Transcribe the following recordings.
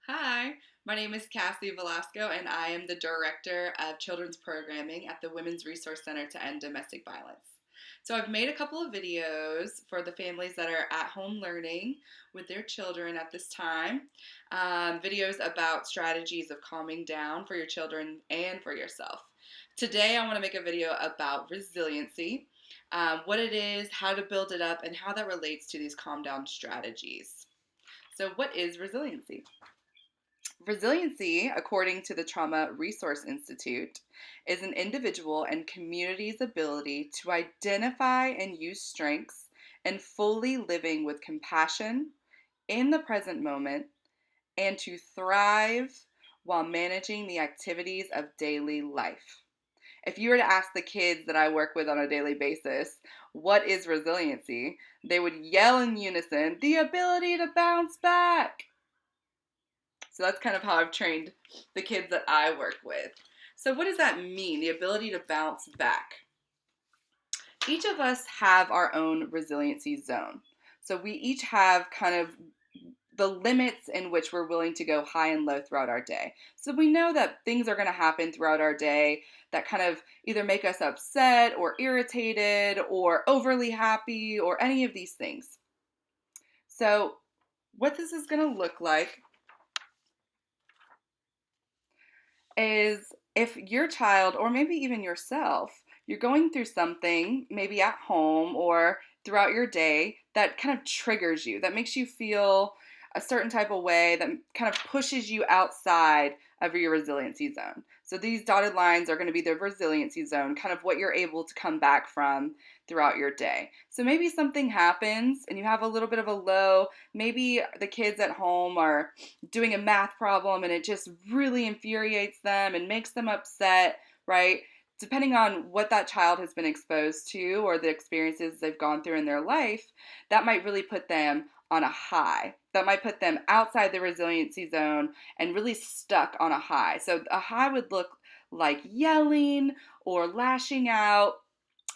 Hi, my name is Cassie Velasco, and I am the Director of Children's Programming at the Women's Resource Center to End Domestic Violence. So, I've made a couple of videos for the families that are at home learning with their children at this time. Videos about strategies of calming down for your children and for yourself. Today, I want to make a video about resiliency, what it is, how to build it up, and how that relates to these calm down strategies. So, what is resiliency? Resiliency, according to the Trauma Resource Institute, is an individual and community's ability to identify and use strengths and fully living with compassion in the present moment and to thrive while managing the activities of daily life. If you were to ask the kids that I work with on a daily basis, what is resiliency? They would yell in unison, the ability to bounce back. So that's kind of how I've trained the kids that I work with. So what does that mean? The ability to bounce back. Each of us have our own resiliency zone. So we each have kind of the limits in which we're willing to go high and low throughout our day. So we know that things are going to happen throughout our day that kind of either make us upset or irritated or overly happy or any of these things. So what this is going to look like is if your child, or maybe even yourself, you're going through something, maybe at home or throughout your day, that kind of triggers you, that makes you feel a certain type of way, that kind of pushes you outside of your resiliency zone. So these dotted lines are going to be the resiliency zone, kind of what you're able to come back from throughout your day. So maybe something happens and you have a little bit of a low. Maybe the kids at home are doing a math problem and it just really infuriates them and makes them upset, right? Depending on what that child has been exposed to or the experiences they've gone through in their life, that might really put them on a high. That might put them outside the resiliency zone and really stuck on a high. So a high would look like yelling or lashing out,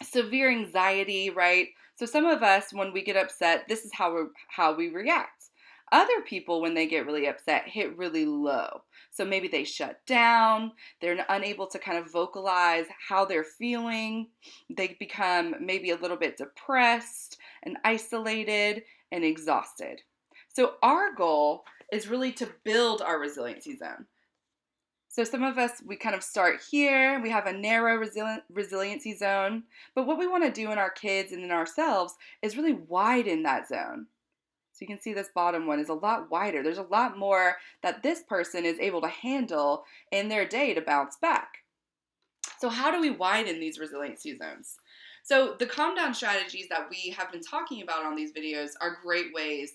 severe anxiety, right? So some of us, when we get upset, this is how we react. Other people, when they get really upset, hit really low. So maybe they shut down, they're unable to kind of vocalize how they're feeling. They become maybe a little bit depressed and isolated and exhausted. So our goal is really to build our resiliency zone. So some of us, we kind of start here. We have a narrow resiliency zone. But what we want to do in our kids and in ourselves is really widen that zone. So you can see this bottom one is a lot wider. There's a lot more that this person is able to handle in their day to bounce back. So how do we widen these resiliency zones? So the calm down strategies that we have been talking about on these videos are great ways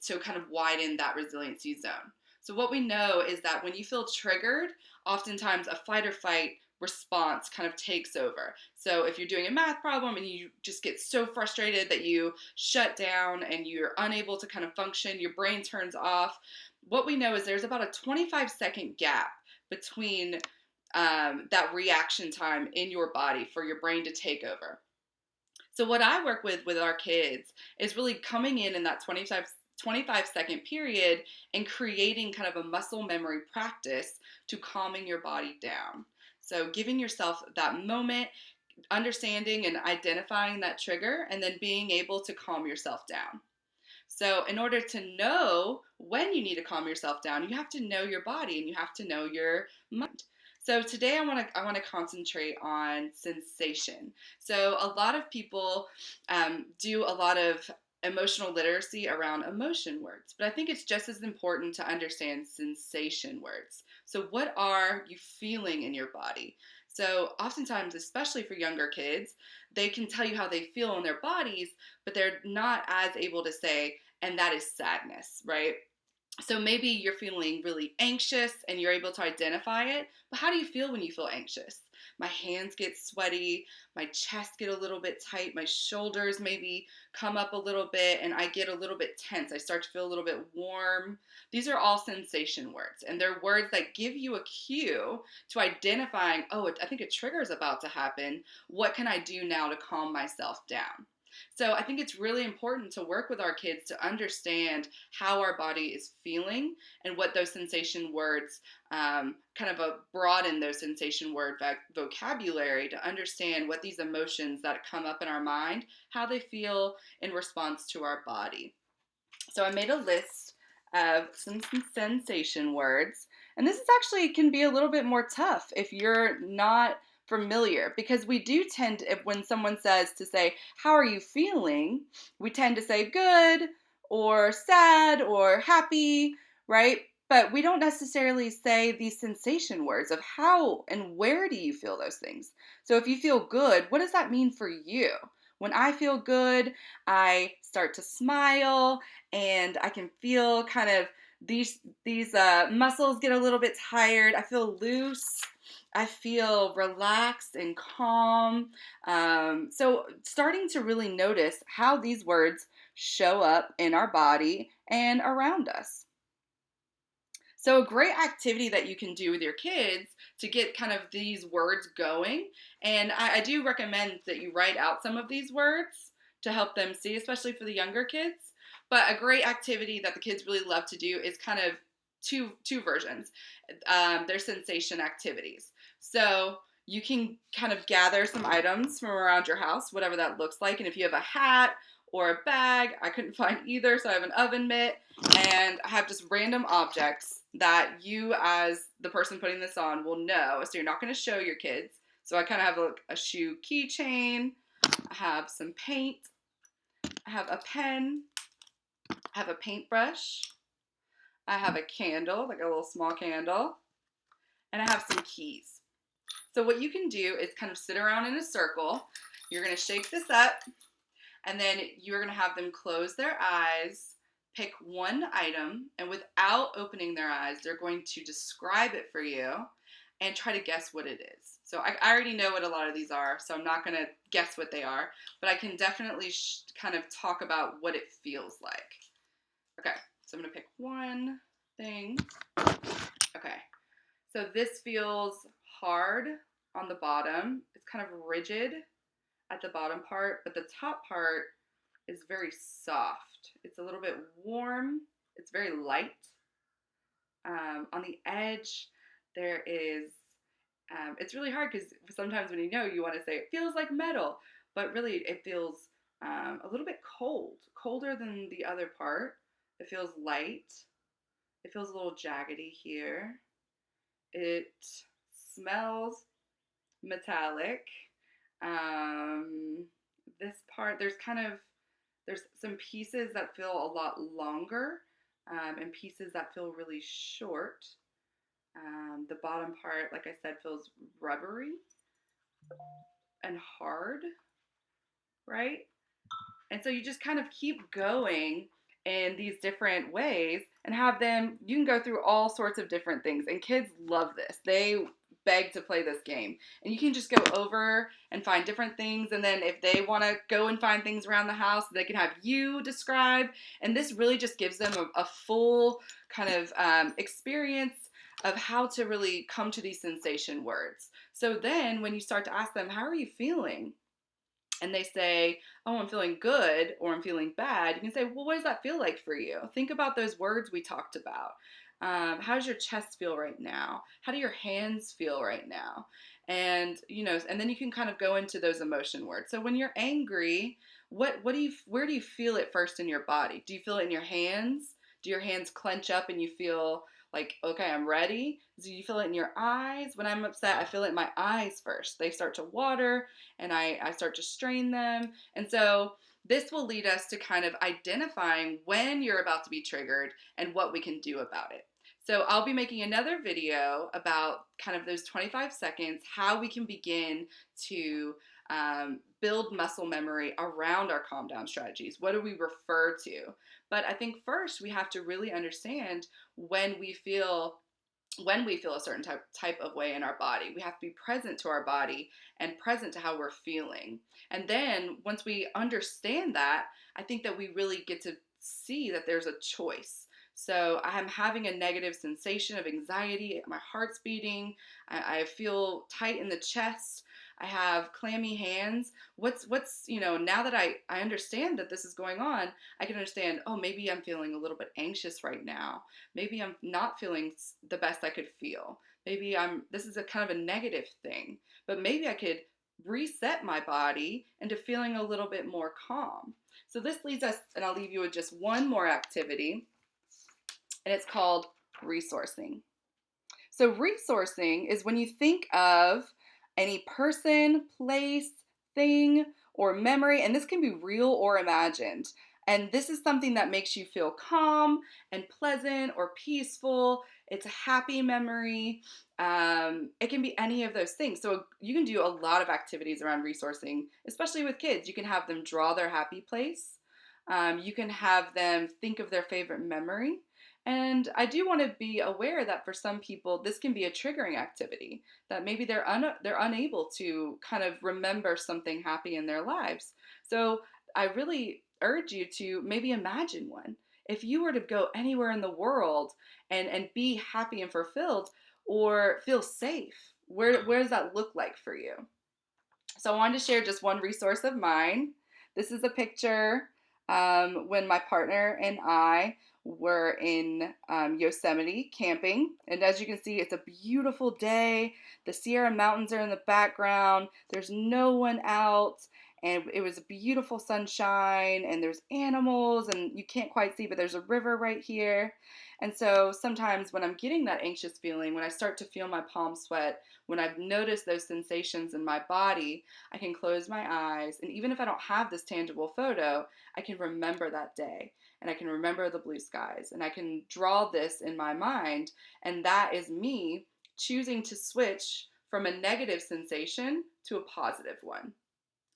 to kind of widen that resiliency zone. So what we know is that when you feel triggered, oftentimes a fight or fight response kind of takes over. So if you're doing a math problem and you just get so frustrated that you shut down and you're unable to kind of function, your brain turns off, what we know is there's about a 25-second gap between that reaction time in your body for your brain to take over. So what I work with our kids is really coming in that 25-second period and creating kind of a muscle memory practice to calming your body down. So giving yourself that moment, understanding and identifying that trigger, and then being able to calm yourself down. So in order to know when you need to calm yourself down, you have to know your body and you have to know your mind. So today I want to concentrate on sensation. So a lot of people do a lot of emotional literacy around emotion words, but I think it's just as important to understand sensation words. So what are you feeling in your body? So oftentimes, especially for younger kids, they can tell you how they feel in their bodies, but they're not as able to say, and that is sadness, right? So maybe you're feeling really anxious and you're able to identify it, but how do you feel when you feel anxious? My hands get sweaty, my chest get a little bit tight, my shoulders maybe come up a little bit, and I get a little bit tense. I start to feel a little bit warm. These are all sensation words, and they're words that give you a cue to identifying, oh, I think a trigger is about to happen. What can I do now to calm myself down? So I think it's really important to work with our kids to understand how our body is feeling and what those sensation words kind of broaden those sensation word vocabulary to understand what these emotions that come up in our mind, how they feel in response to our body. So I made a list of some sensation words. And this is actually can be a little bit more tough if you're not familiar, because we do tend to, when someone says to say, how are you feeling? We tend to say good or sad or happy, right? But we don't necessarily say these sensation words of how and where do you feel those things. So if you feel good, what does that mean for you? When I feel good, I start to smile and I can feel kind of these muscles get a little bit tired. I feel loose. I feel relaxed and calm. So starting to really notice how these words show up in our body and around us. So a great activity that you can do with your kids to get kind of these words going, and I do recommend that you write out some of these words to help them see, especially for the younger kids. But a great activity that the kids really love to do is kind of two versions. They're sensation activities. So you can kind of gather some items from around your house, whatever that looks like. And if you have a hat or a bag, I couldn't find either, so I have an oven mitt and I have just random objects that you, as the person putting this on, will know. So you're not going to show your kids. So I kind of have a shoe keychain. I have some paint. I have a pen. I have a paintbrush. I have a candle, like a little small candle. And I have some keys. So what you can do is kind of sit around in a circle. You're going to shake this up. And then you're going to have them close their eyes, pick one item, and without opening their eyes, they're going to describe it for you and try to guess what it is. So I already know what a lot of these are, so I'm not going to guess what they are, but I can definitely kind of talk about what it feels like. Okay, so I'm going to pick one thing. Okay, so this feels hard on the bottom. It's kind of rigid at the bottom part, but the top part is very soft. It's a little bit warm. It's very light. On the edge, there is, it's really hard because sometimes when you want to say it feels like metal, but really it feels a little bit cold, colder than the other part. It feels light. It feels a little jaggedy here. It smells metallic. This part, there's some pieces that feel a lot longer and pieces that feel really short. The bottom part, like I said, feels rubbery and hard, right? And so you just kind of keep going in these different ways and have them, you can go through all sorts of different things. And kids love this. They beg to play this game. And you can just go over and find different things. And then if they want to go and find things around the house, they can have you describe. And this really just gives them a full kind of experience of how to really come to these sensation words. So then when you start to ask them, how are you feeling? And they say, oh, I'm feeling good or I'm feeling bad, you can say, well, what does that feel like for you? Think about those words we talked about. How does your chest feel right now? How do your hands feel right now? And, and then you can kind of go into those emotion words. So when you're angry, where do you feel it first in your body? Do you feel it in your hands? Do your hands clench up and you feel like, okay, I'm ready? Do you feel it in your eyes? When I'm upset, I feel it in my eyes first. They start to water and I start to strain them. And so this will lead us to kind of identifying when you're about to be triggered and what we can do about it. So I'll be making another video about kind of those 25 seconds, how we can begin to build muscle memory around our calm down strategies. What do we refer to? But I think first we have to really understand when we feel a certain type of way in our body. We have to be present to our body and present to how we're feeling. And then once we understand that, I think that we really get to see that there's a choice. So I'm having a negative sensation of anxiety, my heart's beating, I feel tight in the chest. I have clammy hands. Now that I understand that this is going on, I can understand, oh, maybe I'm feeling a little bit anxious right now. Maybe I'm not feeling the best I could feel. Maybe this is a kind of a negative thing, but maybe I could reset my body into feeling a little bit more calm. So this leads us, and I'll leave you with just one more activity, and it's called resourcing. So, resourcing is when you think of any person, place, thing, or memory, and this can be real or imagined. And this is something that makes you feel calm and pleasant or peaceful. It's a happy memory. It can be any of those things. So, you can do a lot of activities around resourcing, especially with kids. You can have them draw their happy place, you can have them think of their favorite memory. And I do want to be aware that for some people, this can be a triggering activity, that maybe they're unable to kind of remember something happy in their lives. So I really urge you to maybe imagine one. If you were to go anywhere in the world and be happy and fulfilled or feel safe, where does that look like for you? So I wanted to share just one resource of mine. This is a picture when my partner and I were in Yosemite camping. And as you can see, it's a beautiful day. The Sierra Mountains are in the background. There's no one out. And it was beautiful sunshine, and there's animals, and you can't quite see, but there's a river right here. And so sometimes when I'm getting that anxious feeling, when I start to feel my palms sweat, when I've noticed those sensations in my body, I can close my eyes, and even if I don't have this tangible photo, I can remember that day, and I can remember the blue skies, and I can draw this in my mind, and that is me choosing to switch from a negative sensation to a positive one.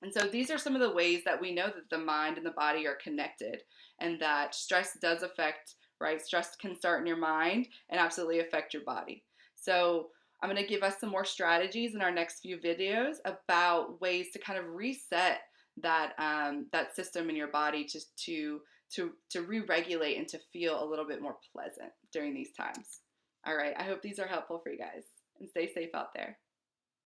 And so these are some of the ways that we know that the mind and the body are connected, and that stress does affect, right? Stress can start in your mind and absolutely affect your body. So I'm going to give us some more strategies in our next few videos about ways to kind of reset that system in your body just to re-regulate and to feel a little bit more pleasant during these times. All right, I hope these are helpful for you guys, and stay safe out there.